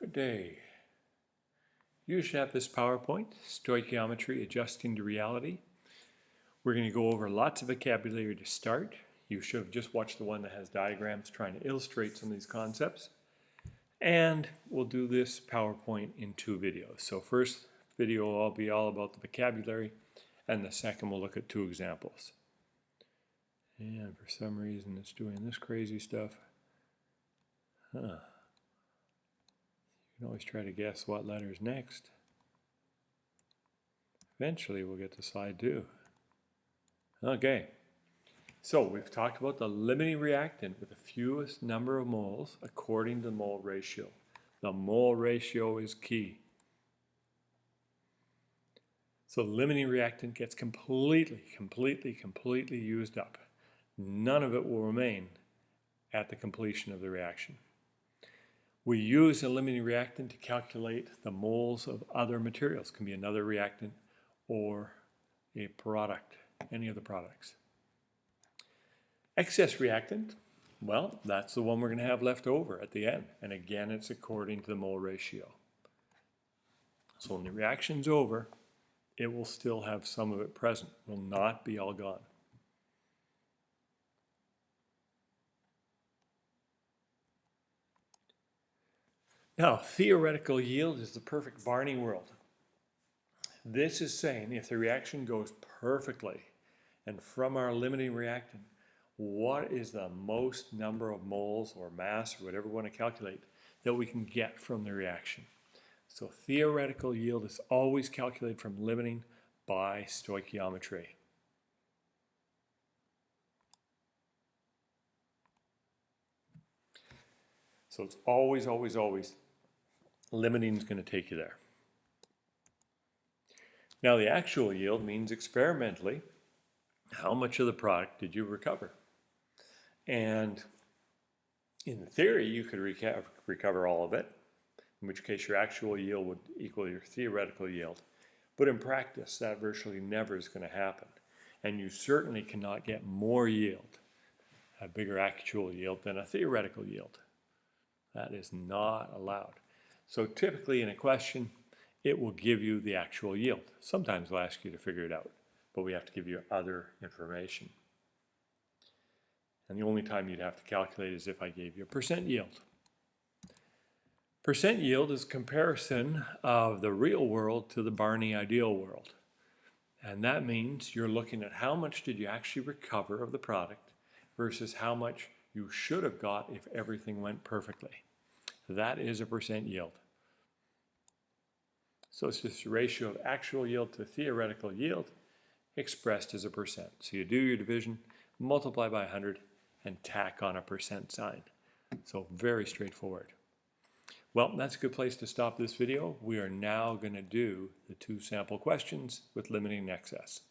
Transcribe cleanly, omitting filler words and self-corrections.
Good day. You should have this PowerPoint, Stoichiometry Adjusting to Reality. We're going to go over lots of vocabulary to start. You should have just watched the one that has diagrams trying to illustrate some of these concepts. And we'll do this PowerPoint in two videos. So first video will be all about the vocabulary, and the second we'll look at two examples. And for some reason it's doing this crazy stuff. You can always try to guess what letter's next. Eventually we'll get to slide 2. Okay, so we've talked about the limiting reactant with the fewest number of moles according to the mole ratio. The mole ratio is key. So the limiting reactant gets completely used up. None of it will remain at the completion of the reaction. We use a limiting reactant to calculate the moles of other materials. It can be another reactant or a product, any of the products. Excess reactant, well, that's the one we're going to have left over at the end. And again, it's according to the mole ratio. So when the reaction's over, it will still have some of it present. It will not be all gone. Now, theoretical yield is the perfect Barney world. This is saying if the reaction goes perfectly, and from our limiting reactant, what is the most number of moles or mass or whatever we want to calculate that we can get from the reaction. So theoretical yield is always calculated from limiting by stoichiometry. So it's always limiting is going to take you there. Now the actual yield means experimentally how much of the product did you recover. And in theory you could recover all of it, in which case your actual yield would equal your theoretical yield. But in practice that virtually never is going to happen. And you certainly cannot get more yield, a bigger actual yield than a theoretical yield. That is not allowed. So typically in a question, it will give you the actual yield. Sometimes they'll ask you to figure it out, but we have to give you other information. And the only time you'd have to calculate is if I gave you a percent yield. Percent yield is a comparison of the real world to the Barney ideal world. And that means you're looking at how much did you actually recover of the product versus how much you should have got if everything went perfectly. That is a percent yield. So it's just the ratio of actual yield to theoretical yield expressed as a percent. So you do your division, multiply by 100, and tack on a percent sign. So very straightforward. Well, that's a good place to stop this video. We are now going to do the 2 sample questions with limiting excess.